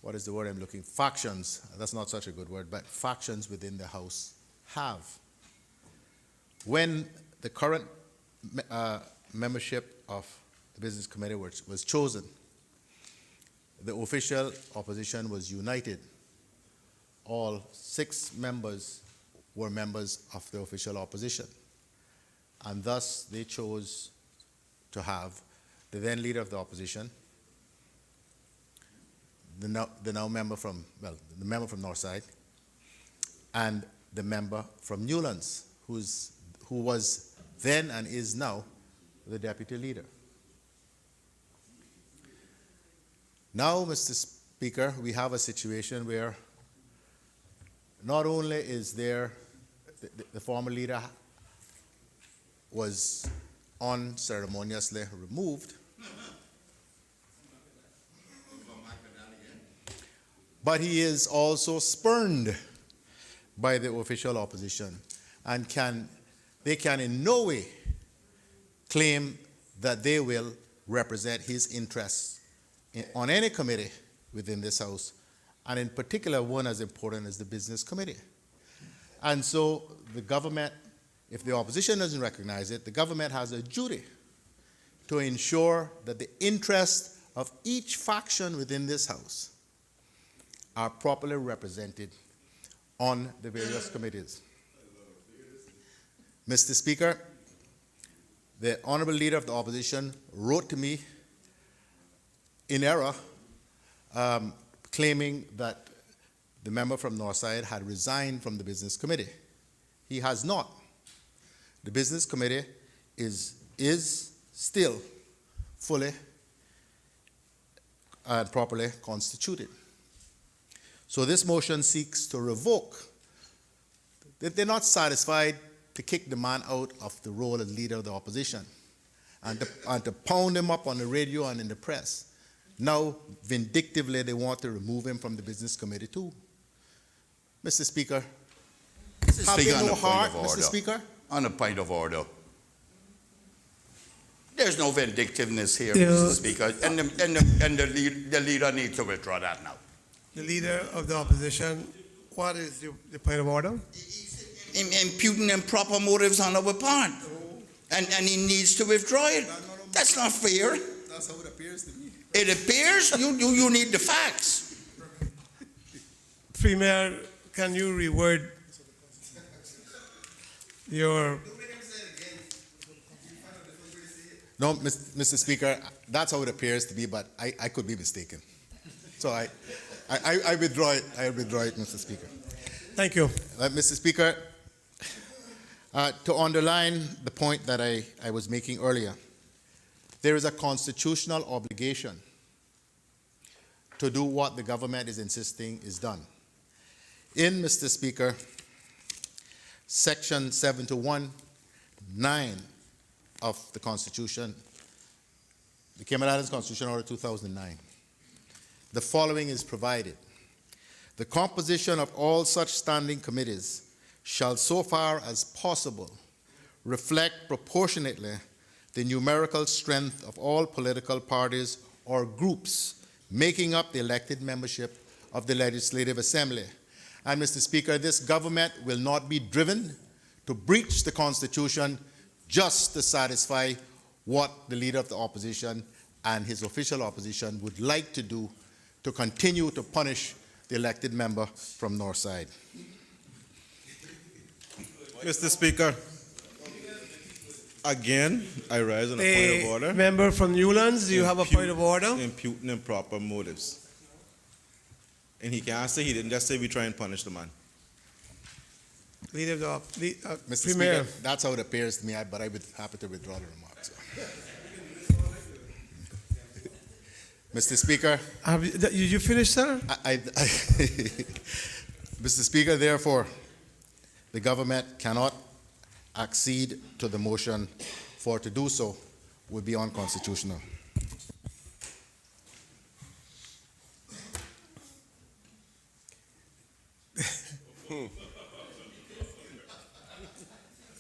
what is the word I'm looking, factions, that's not such a good word, but factions within the House have. When the current membership of the Business Committee was chosen, the official opposition was united. All 6 members were members of the official opposition. And thus they chose to have the then leader of the opposition, the now member from, well, the member from Northside, and the member from Newlands, who was then and is now the deputy leader. Now, Mr. Speaker, we have a situation where not only is there, the former leader was unceremoniously removed, but he is also spurned by the official opposition, and they can in no way claim that they will represent his interests on any committee within this House, and in particular one as important as the Business Committee. And so the government, if the opposition doesn't recognize it, the government has a duty to ensure that the interests of each faction within this House are properly represented on the various committees. Mr. Speaker, the Honorable Leader of the Opposition wrote to me in error, claiming that the member from Northside had resigned from the Business Committee. He has not. The Business Committee is still fully and properly constituted. So this motion seeks to revoke. They're not satisfied to kick the man out of the role as leader of the opposition and to pound him up on the radio and in the press. Now, vindictively, they want to remove him from the Business Committee too. Mr. Speaker, have they no heart, Mr. Speaker? On a point of order. There's no vindictiveness here, Mr. Speaker, and the leader needs to withdraw that now. The leader of the opposition, what is the point of order? Imputing improper motives on our part, and he needs to withdraw it. That's not fair. That's how it appears to me. It appears you need the facts. Premier, can you reword your... No, Mr. Speaker, that's how it appears to be, but I could be mistaken. So I withdraw it. I withdraw it, Mr. Speaker. Thank you. Mr. Speaker, to underline the point that I was making earlier, there is a constitutional obligation to do what the government is insisting is done. In, Mr. Speaker, Section 721(9) of the Constitution, the Cayman Islands Constitution Order 2009, the following is provided. The composition of all such standing committees shall, so far as possible, reflect proportionately the numerical strength of all political parties or groups making up the elected membership of the Legislative Assembly. And, Mr. Speaker, this government will not be driven to breach the Constitution just to satisfy what the Leader of the Opposition and his official opposition would like to do to continue to punish the elected member from Northside. Mr. Speaker, again, I rise on a point of order. Member from Newlands, do you have a point of order? Imputing improper motives. And he can't say he didn't just say we try and punish the man. Leader of the Mr. Premier. Speaker, that's how it appears to me, but I would be happy to withdraw the remarks. Mr. Speaker. You finished, sir? Mr. Speaker, therefore, the government cannot accede to the motion, for to do so would be unconstitutional.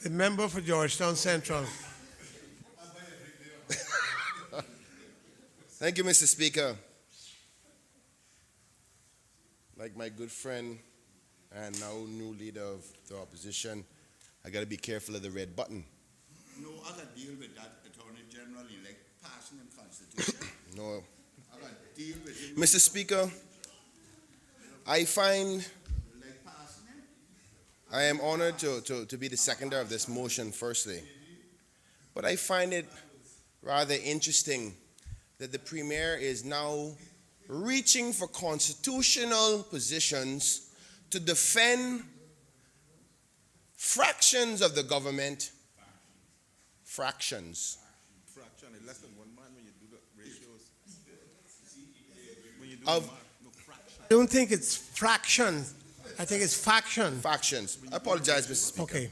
The member for Georgetown Central. Thank you, Mr. Speaker. like my good friend and now new leader of the opposition, I got to be careful of the red button. No, I got to deal with that Attorney General elect passing the Constitution. No. I got to deal with him. Mr. Speaker, I find Like passing him. I am honored to be the seconder of this motion, firstly. But I find it rather interesting that the Premier is now reaching for constitutional positions to defend fractions of the government. Fractions. Fraction is less than 1 man when you do the ratios. When you do Of- the math, no fraction. I don't think it's fractions. I think it's faction. Factions. I apologize, Mr. Speaker. Okay.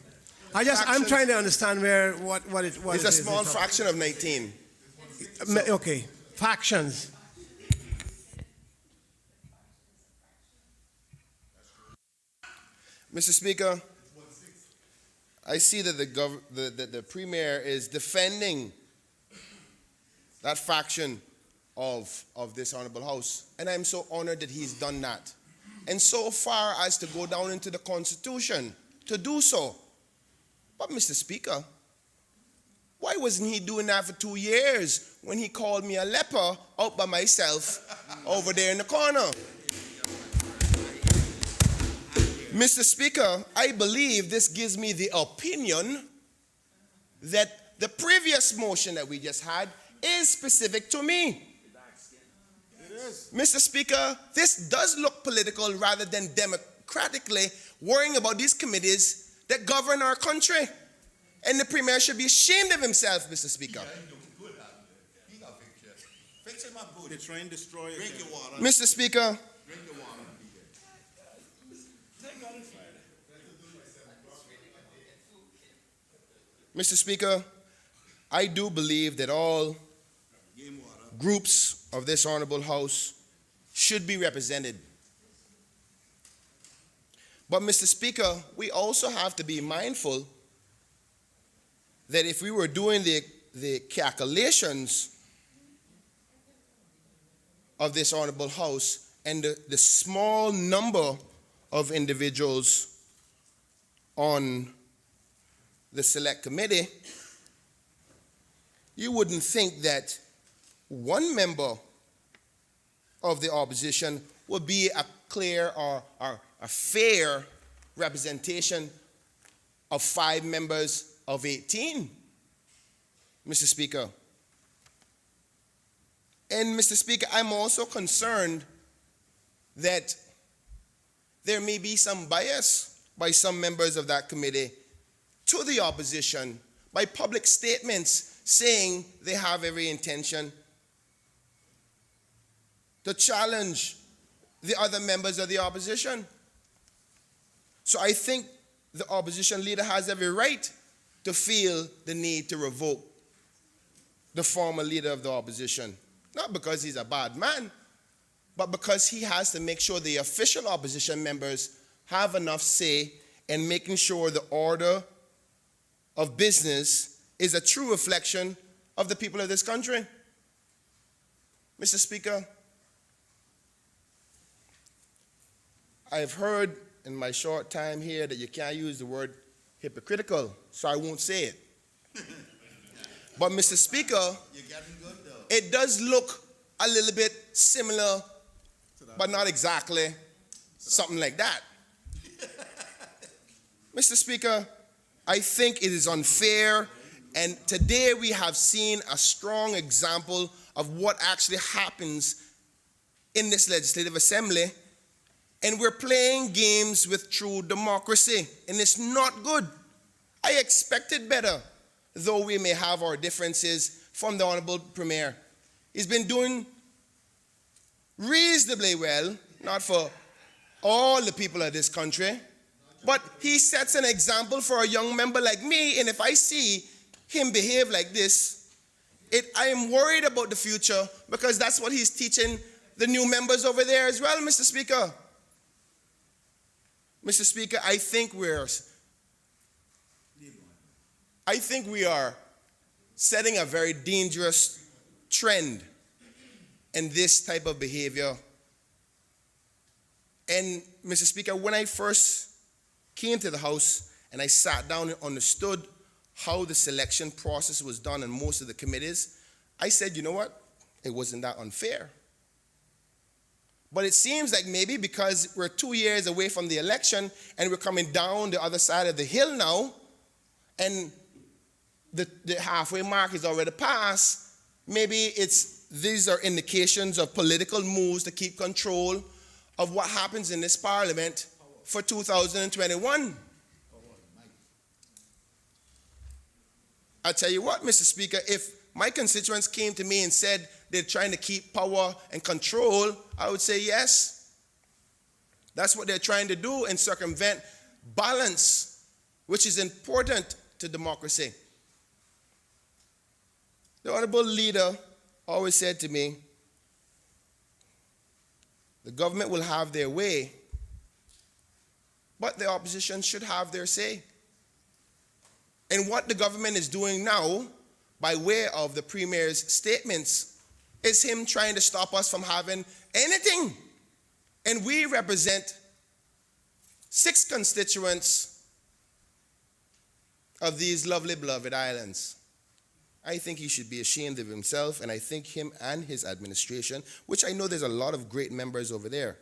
I'm Fractions. trying to understand what it It's a is. small fraction of 19. Okay. Factions. Mr. Speaker, I see that the Premier is defending that faction of this Honorable House, and I'm so honored that he's done that. And so far as to go down into the Constitution to do so. But Mr. Speaker, why wasn't he doing that for 2 years when he called me a leper out by myself over there in the corner? Mr. Speaker, I believe this gives me the opinion that the previous motion that we just had is specific to me. Mr. Speaker, this does look political rather than democratically worrying about these committees that govern our country. And the Premier should be ashamed of himself, Mr. Speaker. He got pictures. Fix him up good. They try and destroy it. Drink your water. Mr. Speaker, Drink your water. Mr. Speaker, I do believe that all Game water. groups of this Honorable House should be represented. But, Mr. Speaker, we also have to be mindful that if we were doing the calculations of this Honorable House and the small number of individuals on the Select Committee, you wouldn't think that one member of the opposition would be a clear or a fair representation of 5 members of 18, Mr. Speaker. And, Mr. Speaker, I'm also concerned that there may be some bias by some members of that committee to the opposition by public statements saying they have every intention to challenge the other members of the opposition. So I think the opposition leader has every right to feel the need to revoke the former leader of the opposition. Not because he's a bad man, but because he has to make sure the official opposition members have enough say in making sure the order of business is a true reflection of the people of this country. Mr. Speaker, I have heard in my short time here that you can't use the word hypocritical, so I won't say it. But, Mr. Speaker, You're getting good though. it does look a little bit similar, but not exactly something like that. Mr. Speaker, I think it is unfair, and today we have seen a strong example of what actually happens in this legislative assembly, and we're playing games with true democracy, and it's not good. I expected better, though we may have our differences, from the Honorable Premier. He's been doing reasonably well, not for all the people of this country, but he sets an example for a young member like me, and if I see him behave like this, I am worried about the future because that's what he's teaching the new members over there as well, Mr. Speaker. Mr. Speaker, I think we are setting a very dangerous trend in this type of behavior And, Mr. Speaker, when I first came to the House and I sat down and understood how the selection process was done in most of the committees, I said, you know what? It wasn't that unfair. But it seems like maybe because we're 2 years away from the election and we're coming down the other side of the hill now, and the halfway mark is already passed, maybe these are indications of political moves to keep control of what happens in this parliament for 2021. I'll tell you what, Mr. Speaker, if my constituents came to me and said they're trying to keep power and control, I would say yes. That's what they're trying to do and circumvent balance, which is important to democracy. The honorable leader always said to me, the government will have their way, but the opposition should have their say. And what the government is doing now, by way of the Premier's statements, is him trying to stop us from having anything. And we represent 6 constituents of these lovely, beloved islands. I think he should be ashamed of himself, and I think him and his administration, which I know there's a lot of great members over there,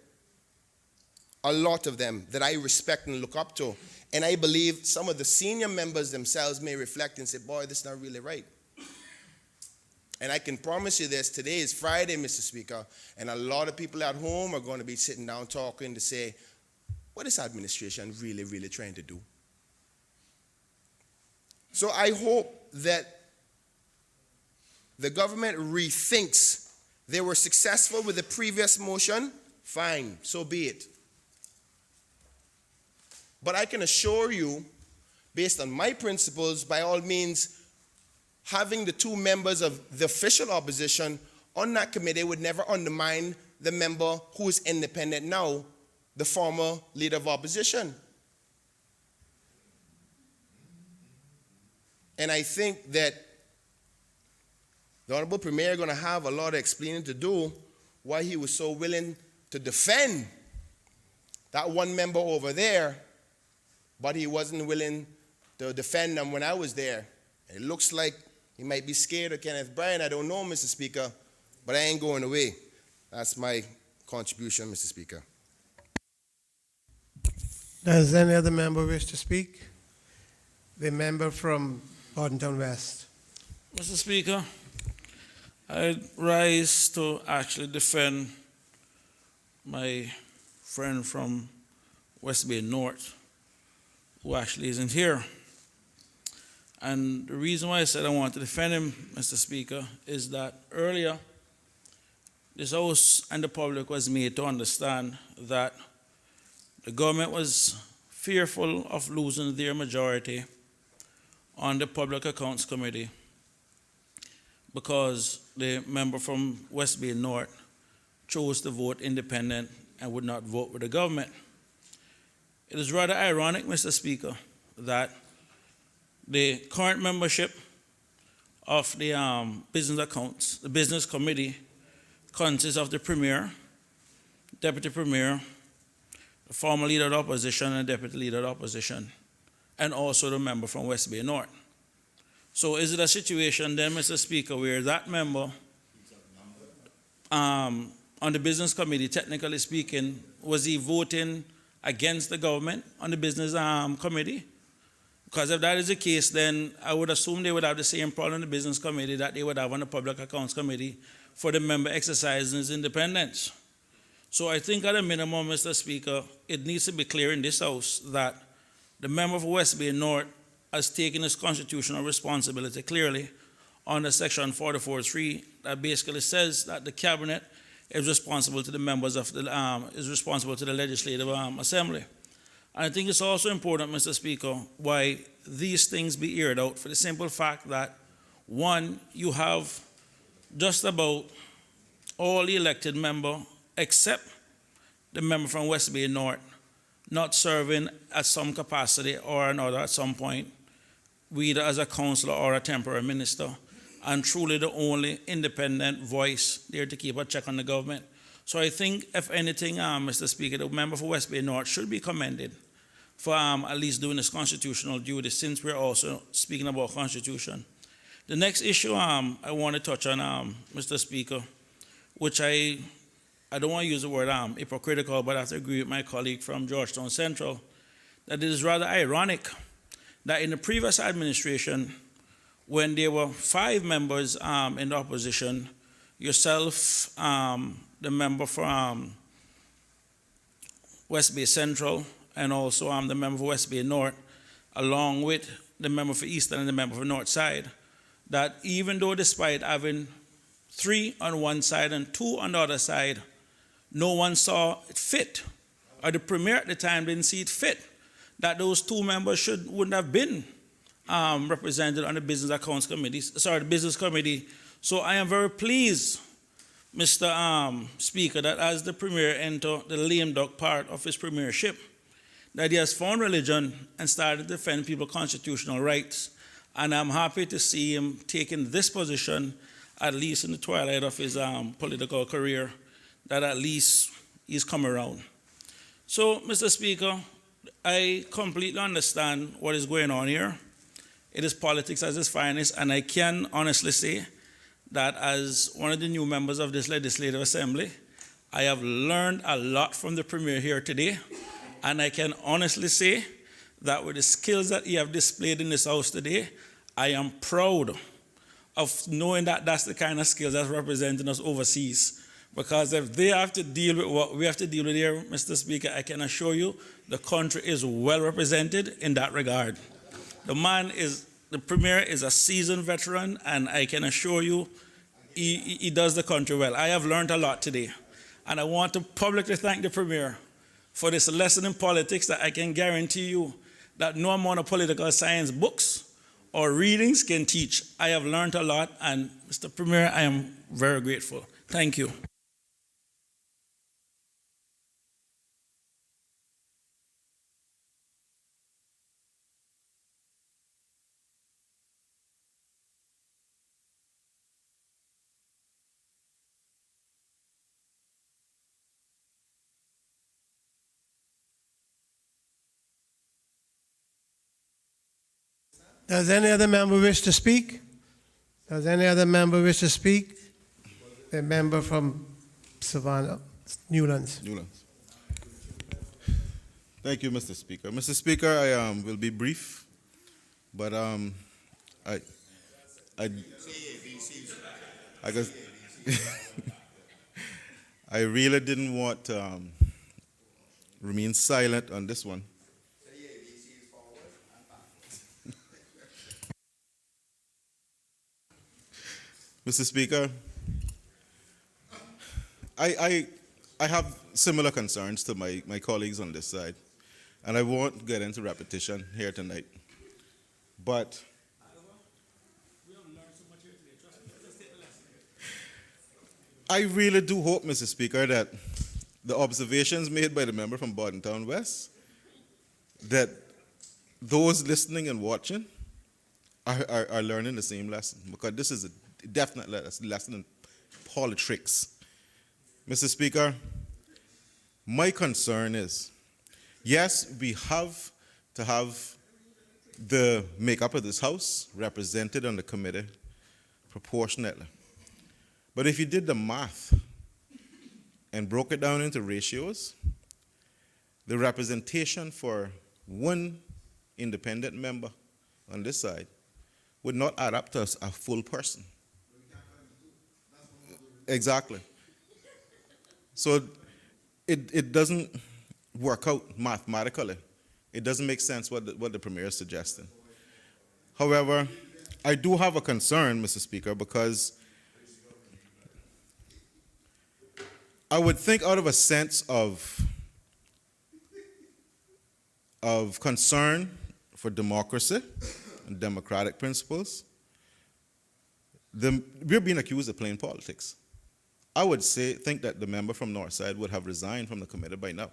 a lot of them that I respect and look up to. And I believe some of the senior members themselves may reflect and say, boy, this is not really right. And I can promise you this, today is Friday, Mr. Speaker, and a lot of people at home are going to be sitting down talking to say, what is administration really, really trying to do? So I hope that the government rethinks. They were successful with the previous motion, fine, so be it. But I can assure you, based on my principles, by all means, having the 2 members of the official opposition on that committee would never undermine the member who is independent now, the former leader of opposition. And I think that the Honorable Premier is going to have a lot of explaining to do why he was so willing to defend that one member over there, but he wasn't willing to defend them when I was there. It looks like he might be scared of Kenneth Bryan. I don't know, Mr. Speaker, but I ain't going away. That's my contribution, Mr. Speaker. Does any other member wish to speak? The member from Bordentown West. Mr. Speaker, I rise to actually defend my friend from West Bay North, who actually isn't here. And the reason why I said I want to defend him, Mr. Speaker, is that earlier, this House and the public was made to understand that the government was fearful of losing their majority on the Public Accounts Committee because the member from West Bay North chose to vote independent and would not vote with the government. It is rather ironic, Mr. Speaker, that the current membership of the business accounts, the business committee, consists of the Premier, Deputy Premier, the former leader of the opposition and Deputy leader of the opposition, and also the member from West Bay North. So is it a situation then, Mr. Speaker, where that member on the business committee, technically speaking, was he voting against the government on the business committee? Because if that is the case, then I would assume they would have the same problem in the business committee that they would have on the Public Accounts Committee for the member exercising his independence. So I think at a minimum, Mr. Speaker, it needs to be clear in this House that the member for West Bay North has taken his constitutional responsibility clearly under Section 44.3 that basically says that the Cabinet is responsible to the members of the responsible to the Legislative Assembly. And I think it's also important, Mr. Speaker, why these things be aired out for the simple fact that, one, you have just about all the elected members except the member from West Bay North not serving at some capacity or another at some point, either as a councillor or a temporary minister, and truly the only independent voice there to keep a check on the government. So I think, if anything, Mr. Speaker, the member for West Bay North should be commended for at least doing his constitutional duty, since we're also speaking about constitution. The next issue I want to touch on, Mr. Speaker, which I don't want to use the word hypocritical, but I have to agree with my colleague from Georgetown Central, that it is rather ironic that in the previous administration, when there were 5 members in the opposition, yourself, the member from West Bay Central, and also the member for West Bay North, along with the member for Eastern and the member for North Side, that even though despite having 3 on one side and 2 on the other side, no one saw it fit, or the premier at the time didn't see it fit, that those 2 members wouldn't have been represented on the Business Accounts Committee, the Business Committee. So I am very pleased, Mr. Speaker, that as the premier entered the lame duck part of his premiership, that he has found religion and started to defend people's constitutional rights. And I'm happy to see him taking this position, at least in the twilight of his political career, that at least he's come around. So, Mr. Speaker, I completely understand what is going on here. It is politics at its finest, and I can honestly say that as one of the new members of this Legislative Assembly, I have learned a lot from the Premier here today, and I can honestly say that with the skills that he have displayed in this House today, I am proud of knowing that that's the kind of skills that's representing us overseas. Because if they have to deal with what we have to deal with here, Mr. Speaker, I can assure you the country is well represented in that regard. The Premier is a seasoned veteran, and I can assure you he does the country well. I have learned a lot today, and I want to publicly thank the Premier for this lesson in politics that I can guarantee you that no amount of political science books or readings can teach. I have learned a lot, and Mr. Premier, I am very grateful. Thank you. Does any other member wish to speak? Does any other member wish to speak? The member from Savannah, Newlands. Newlands. Thank you, Mr. Speaker. Mr. Speaker, I will be brief, but I guess I really didn't want to remain silent on this one. Mr. Speaker, I have similar concerns to my colleagues on this side, and I won't get into repetition here tonight. But I really do hope, Mr. Speaker, that the observations made by the member from Bordentown West, that those listening and watching are learning the same lesson, because this is a definite lesson in politics. Mr. Speaker, my concern is, yes, we have to have the makeup of this House represented on the committee proportionately. But if you did the math and broke it down into ratios, the representation for one independent member on this side would not add up to a full person. Exactly. So it doesn't work out mathematically. It doesn't make sense what the Premier is suggesting. However, I do have a concern, Mr. Speaker, because I would think out of a sense of concern for democracy and democratic principles, we're being accused of playing politics. I would think that the member from Northside would have resigned from the committee by now,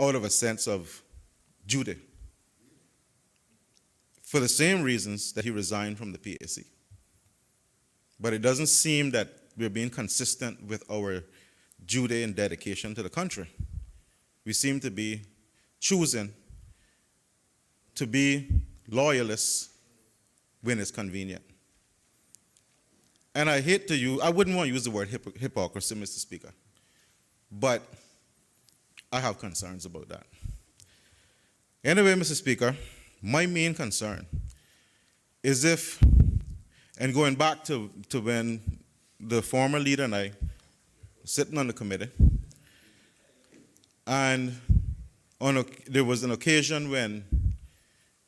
out of a sense of duty, for the same reasons that he resigned from the PAC. But it doesn't seem that we're being consistent with our duty and dedication to the country. We seem to be choosing to be loyalists when it's convenient. And I wouldn't want to use the word hypocrisy, Mr. Speaker, but I have concerns about that. Anyway, Mr. Speaker, my main concern is and going back to when the former leader and I were sitting on the committee, and there was an occasion when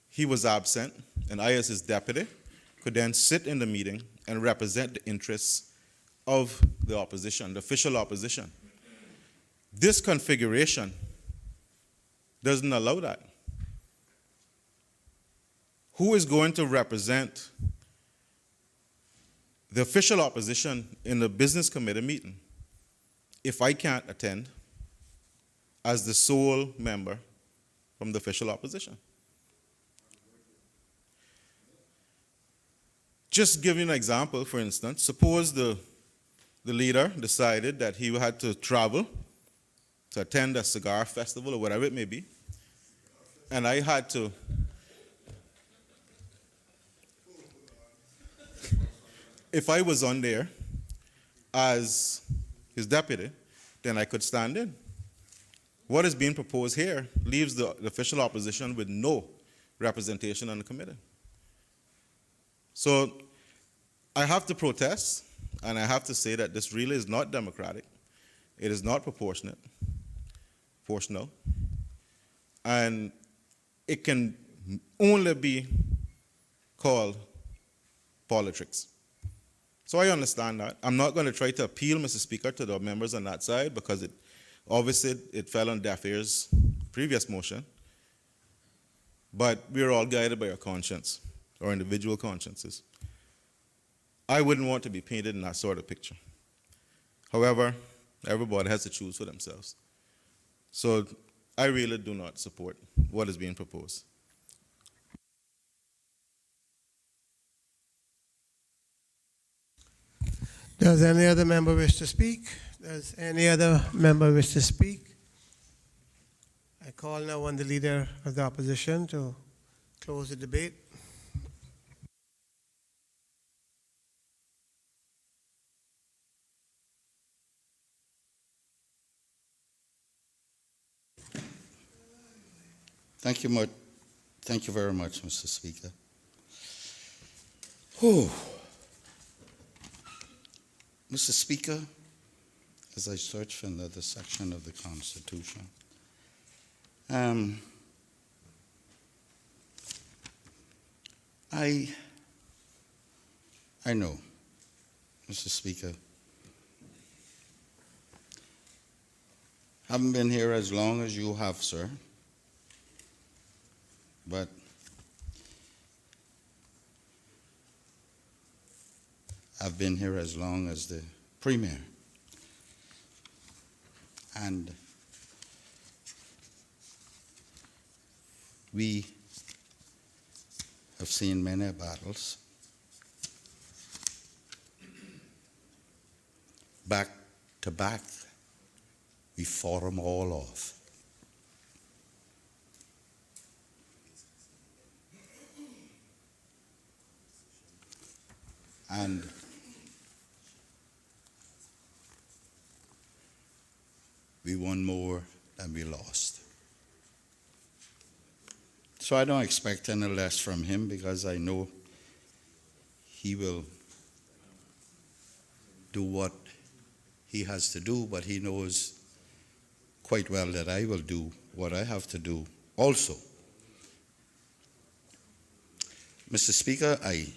he was absent, and I, as his deputy, could then sit in the meeting and represent the interests of the opposition, the official opposition. This configuration doesn't allow that. Who is going to represent the official opposition in the business committee meeting if I can't attend as the sole member from the official opposition? Just give you an example, for instance, suppose the leader decided that he had to travel to attend a cigar festival or whatever it may be, and I had to if I was on there as his deputy, then I could stand in. What is being proposed here leaves the official opposition with no representation on the committee. So I have to protest, and I have to say that this really is not democratic. It is not proportional, and it can only be called politics. So I understand that. I'm not going to try to appeal, Mr. Speaker, to the members on that side because obviously it fell on deaf ears, previous motion. But we're all guided by our conscience, our individual consciences. I wouldn't want to be painted in that sort of picture. However, everybody has to choose for themselves. So I really do not support what is being proposed. Does any other member wish to speak? Does any other member wish to speak? I call now on the leader of the opposition to close the debate. Thank you very much, Mr. Speaker. Whew. Mr. Speaker, as I search for another section of the Constitution, I know, Mr. Speaker, haven't been here as long as you have, sir, but I've been here as long as the Premier. And we have seen many battles. Back to back, we fought them all off. And we won more than we lost. So I don't expect any less from him because I know he will do what he has to do, but he knows quite well that I will do what I have to do also. Mr. Speaker, I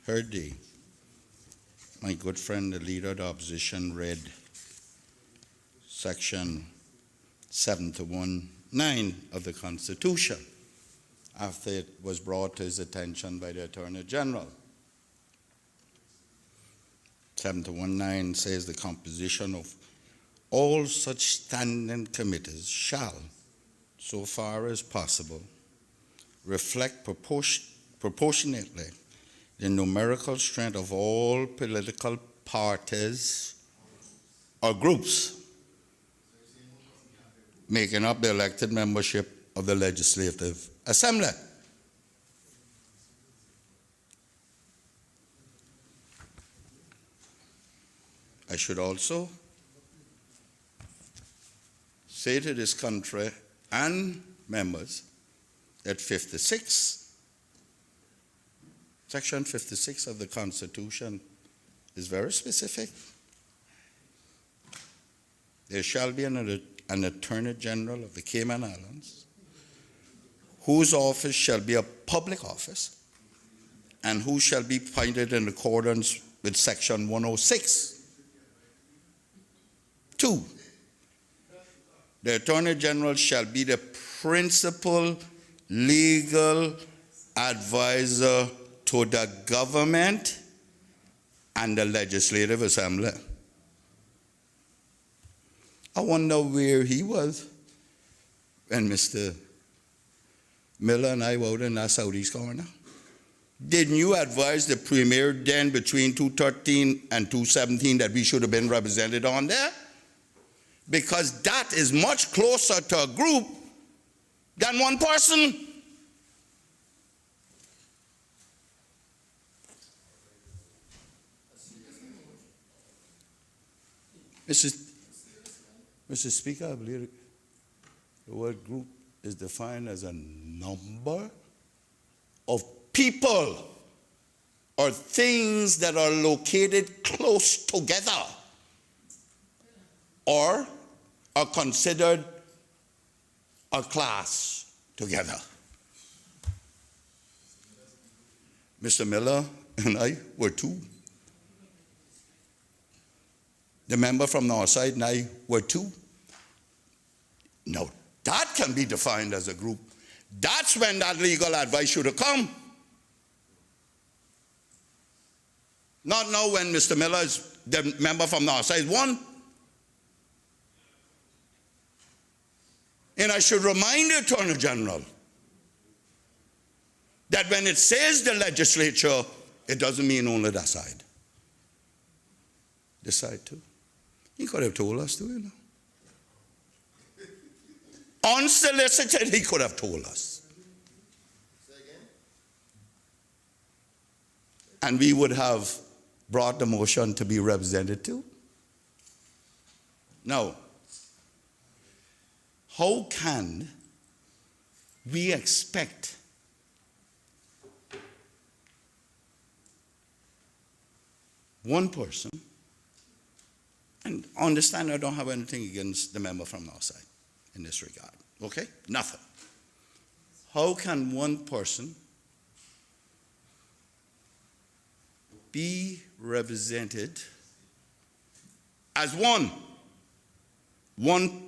heard my good friend, the leader of the opposition, read Section 7-1-9 of the Constitution after it was brought to his attention by the Attorney General. 7-1-9 says the composition of all such standing committees shall, so far as possible, reflect proportionately the numerical strength of all political parties or groups making up the elected membership of the Legislative Assembly. I should also say to this country and members that Section 56 of the Constitution is very specific. There shall be an Attorney General of the Cayman Islands whose office shall be a public office and who shall be appointed in accordance with Section 106. 2. The Attorney General shall be the principal legal advisor to the government and the Legislative Assembly. I wonder where he was when Mr. Miller and I were out in that southeast corner. Didn't you advise the Premier then between 213 and 217 that we should have been represented on there? Because that is much closer to a group than one person. Mr. Speaker, I believe the word group is defined as a number of people or things that are located close together or are considered a class together. Mr. Miller and I were 2. The member from Northside and I were 2. Now, that can be defined as a group. That's when that legal advice should have come. Not now when Mr. Miller is the member from Northside 1. And I should remind the Attorney General that when it says the legislature, it doesn't mean only that side. This side too. He could have told us too, you know. Unsolicited, he could have told us. And we would have brought the motion to be represented too. Now, how can we expect one person, and understand I don't have anything against the member from our side in this regard, okay? Nothing. How can one person be represented as one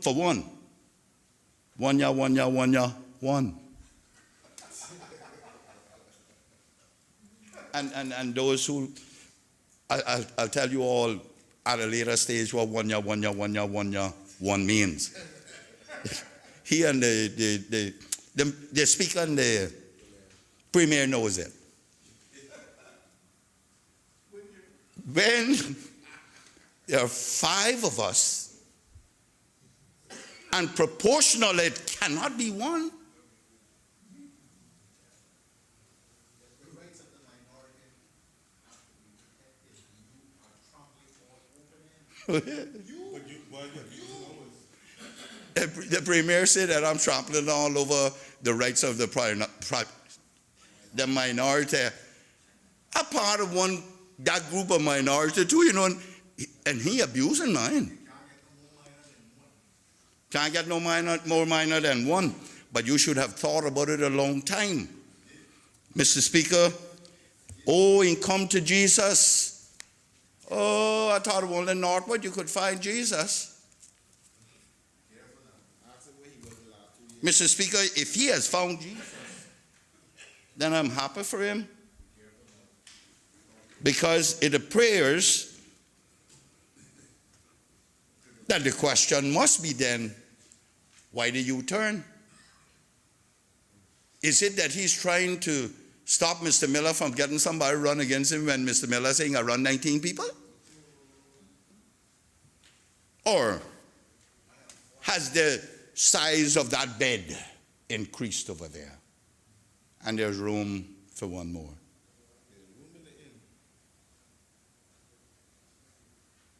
for one? One ya, one ya, one ya, one. And those who, I'll tell you all at a later stage what one ya, one ya, one ya, one ya, one means. He and the speaker and the Premier knows it. When there are 5 of us, and proportional, it cannot be one. The Premier said that I'm trampling all over the rights of the minority. A part of that group of minority too, you know, and he abusing mine. Can't get no more minor than one, but you should have thought about it a long time. Mr. Speaker, oh, and come to Jesus. Oh, I thought only northward you could find Jesus. Mr. Speaker, if he has found Jesus, then I'm happy for him. Because it appears that the question must be then, why the U-turn? Is it that he's trying to stop Mr. Miller from getting somebody to run against him when Mr. Miller saying I run 19 people? Or has the size of that bed increased over there? And there's room for one more.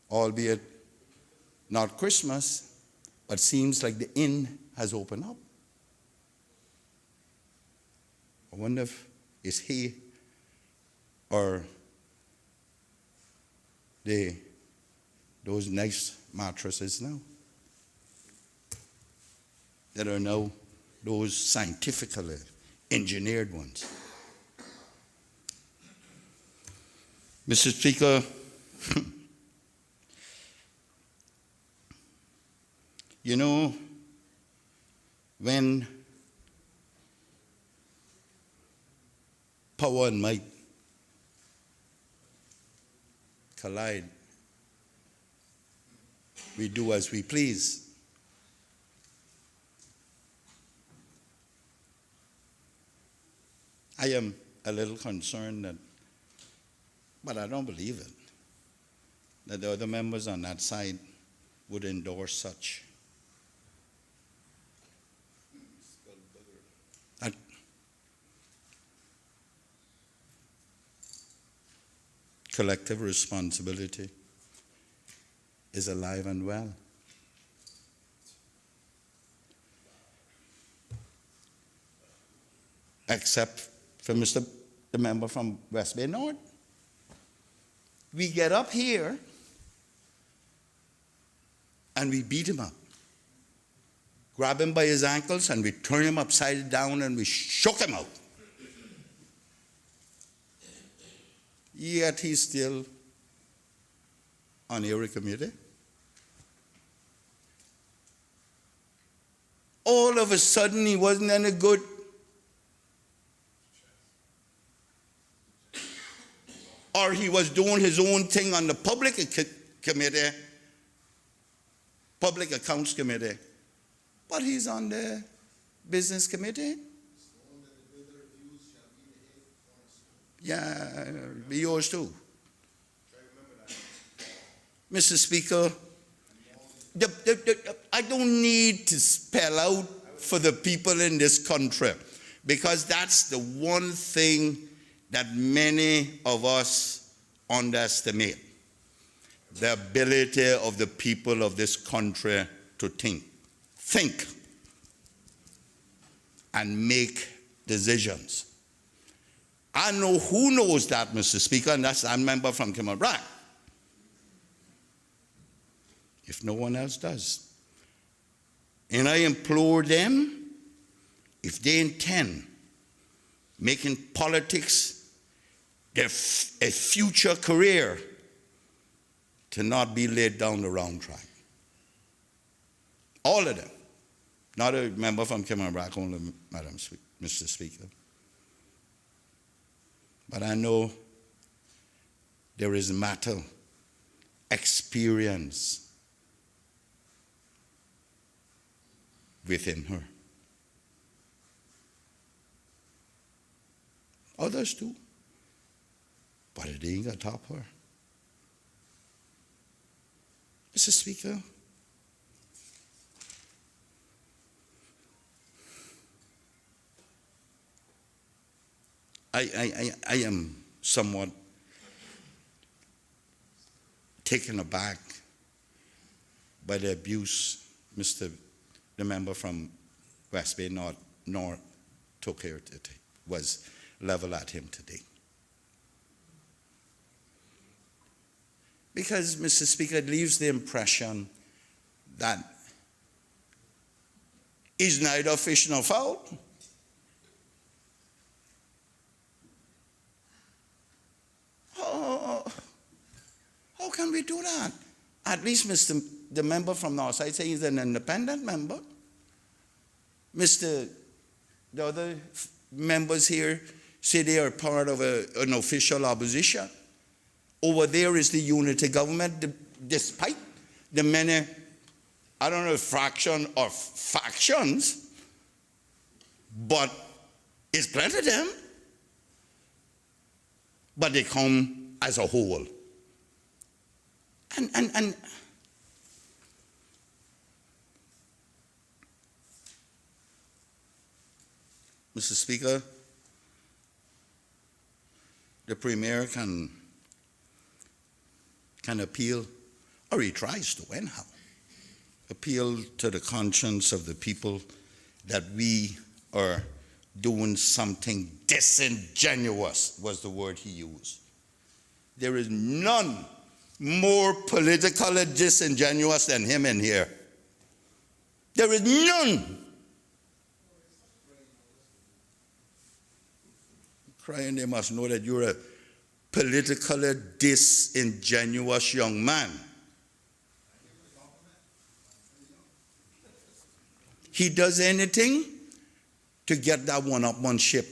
Albeit not Christmas, but seems like the inn has opened up. I wonder if it's he or those nice mattresses now that are now those scientifically engineered ones. Mr. Speaker, you know, when power and might collide, we do as we please. I am a little concerned that, but I don't believe it, that the other members on that side would endorse such. That collective responsibility is alive and well. Except for the member from West Bay North. We get up here and we beat him up. Grab him by his ankles and we turn him upside down and we shook him out. Yet he's still on area committee. All of a sudden he wasn't any good. Or he was doing his own thing on the public committee, public accounts committee, but he's on the business committee. Yeah, be yours too. Mr. Speaker, I don't need to spell out for the people in this country, because that's the one thing that many of us underestimate: the ability of the people of this country to think and make decisions. I know who knows that, Mr. Speaker, and that's a member from Kimmerbrook. If no one else does. And I implore them, if they intend making politics a future career, to not be laid down the wrong track. All of them. Not a member from Kimmerbrook only, Mr. Speaker. But I know there is matter, experience within her. Others do. But it ain't gonna top her. Mr. Speaker, I am somewhat taken aback by the abuse the member from West Bay North took here today, was leveled at him today. Because, Mr. Speaker, it leaves the impression that he's neither fish nor fowl. How can we do that? At least the member from Northside says he's an independent member. The other members here say they are part of an official opposition. Over there is the unity government, despite the many, I don't know if fraction or factions, but it's plenty of them. but they come as a whole. And Mr. Speaker, the Premier can appeal, or he tries to anyhow, appeal to the conscience of the people that we are doing something disingenuous, was the word he used. There is none more politically disingenuous than him in here. There is none. Crying, they must know that you're a politically disingenuous young man. He does anything to get that one-upmanship.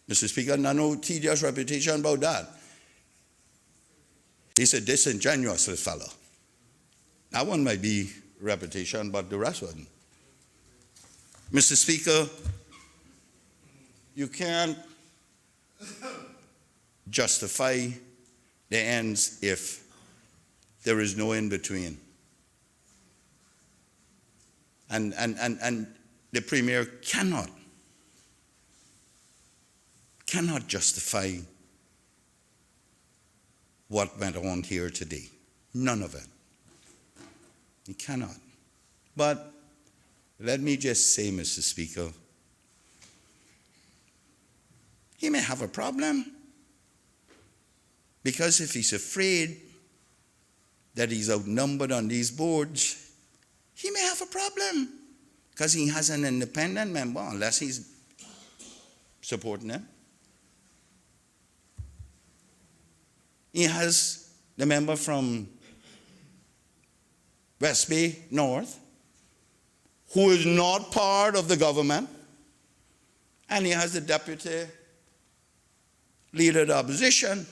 Mr. Speaker, no tedious reputation about that. He's a disingenuous fellow. That one might be reputation, but the rest wouldn't. Mr. Speaker, you can't justify the ends if there is no in-between. And the Premier cannot justify what went on here today. None of it. He cannot. But let me just say, Mr. Speaker, he may have a problem, because if he's afraid that he's outnumbered on these boards, he may have a problem, because he has an independent member, unless he's supporting him. He has the member from West Bay North, who is not part of the government, and he has the deputy leader of the opposition